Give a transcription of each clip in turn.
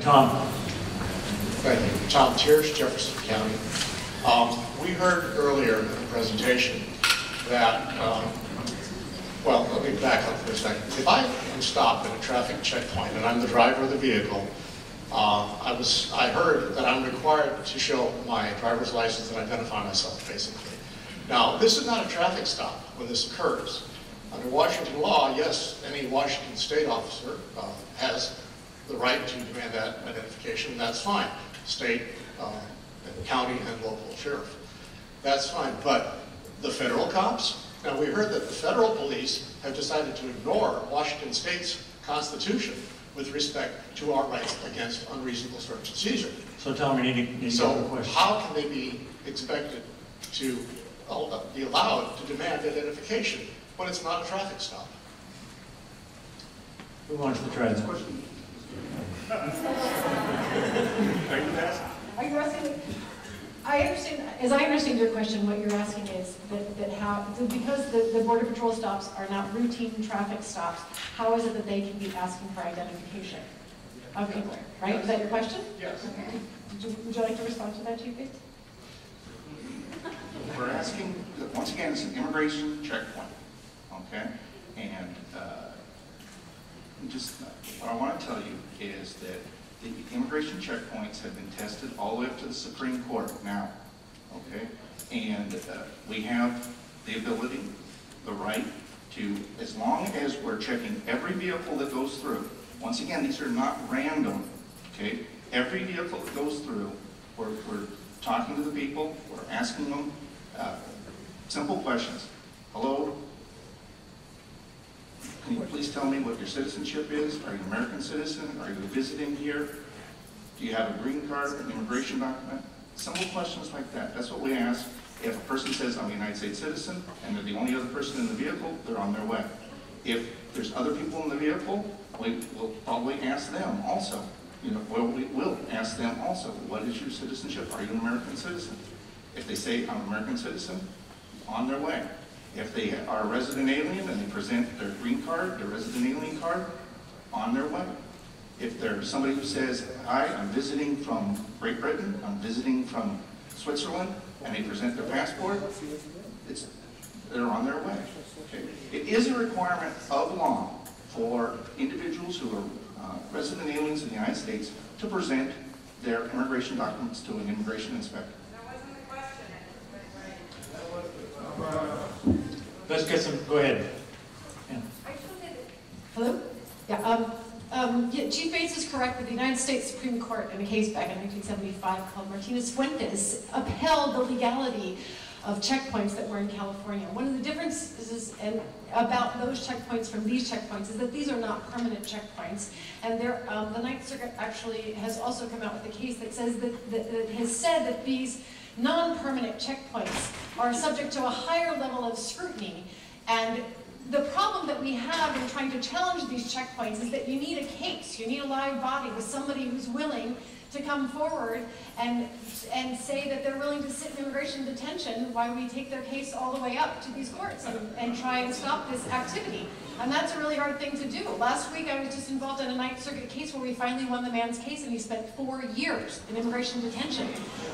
Tom. Thank you. Tom Thiersch, Jefferson County. We heard earlier in the presentation that, well, let me back up for a second. If I am stopped at a traffic checkpoint and I'm the driver of the vehicle, I heard that I'm required to show my driver's license and identify myself, basically. Now, this is not a traffic stop when this occurs. Under Washington law, yes, any Washington state officer has the right to demand that identification, and that's fine. State, and county, and local sheriff. That's fine, but the federal cops? Now, we heard that the federal police have decided to ignore Washington state's constitution with respect to our rights against unreasonable search and seizure. So Tom, you need to So go to the question. how can they be expected to be allowed to demand identification when it's not a traffic stop? Who wants to try this? Are you asking? I understand. As I understand your question, what you're asking is that how, because the Border Patrol stops are not routine traffic stops, how is it that they can be asking for identification of people? Right? Is that your question? Yes. Okay. Would you like to respond to that, Chief? We're asking, once again, it's an immigration checkpoint, okay? And just what I want to tell you is that the immigration checkpoints have been tested all the way up to the Supreme Court now, okay? And we have the ability, the right to, as long as we're checking every vehicle that goes through, once again, these are not random, okay? Every vehicle that goes through, we're talking to the people, we're asking them simple questions. Hello? Can you please tell me what your citizenship is? Are you an American citizen? Are you visiting here? Do you have a green card, an immigration document? Simple questions like that. That's what we ask. If a person says, I'm a United States citizen, and they're the only other person in the vehicle, they're on their way. If there's other people in the vehicle, we will probably ask them also. You know, well, we will ask them also, what is your citizenship? Are you an American citizen? If they say, I'm an American citizen, on their way. If they are a resident alien and they present their green card, their resident alien card, on their way. If there's somebody who says, hi, I'm visiting from Great Britain, I'm visiting from Switzerland, and they present their passport, they're on their way. Okay. It is a requirement of law for individuals who are resident aliens in the United States to present their immigration documents to an immigration inspector. Let's get some, go ahead. Yeah. Hello? Yeah, Chief Bates is correct that the United States Supreme Court, in a case back in 1975 called Martinez-Fuentes, upheld the legality of checkpoints that were in California. One of the differences about those checkpoints from these checkpoints is that these are not permanent checkpoints, and the Ninth Circuit actually has also come out with a case that says that has said that these non-permanent checkpoints are subject to a higher level of scrutiny. And the problem that we have in trying to challenge these checkpoints is that you need a case, you need a live body with somebody who's willing to come forward and say that they're willing to sit in immigration detention while we take their case all the way up to these courts and try and stop this activity. And that's a really hard thing to do. Last week I was just involved in a Ninth Circuit case where we finally won the man's case, and he spent 4 years in immigration detention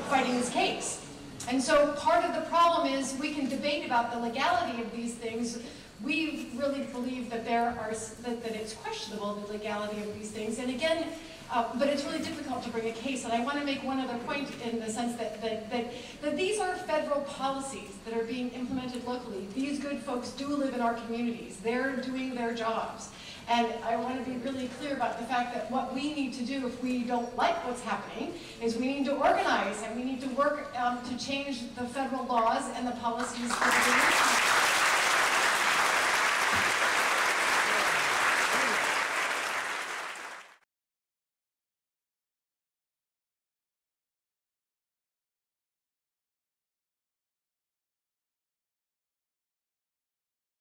fighting his case. And so part of the problem is we can debate about the legality of these things. We really believe that that it's questionable, the legality of these things. And again, but it's really difficult to bring a case. And I want to make one other point in the sense that these are federal policies that are being implemented locally. These good folks do live in our communities. They're doing their jobs. And I want to be really clear about the fact that what we need to do if we don't like what's happening is we need to organize and we need to work to change the federal laws and the policies for the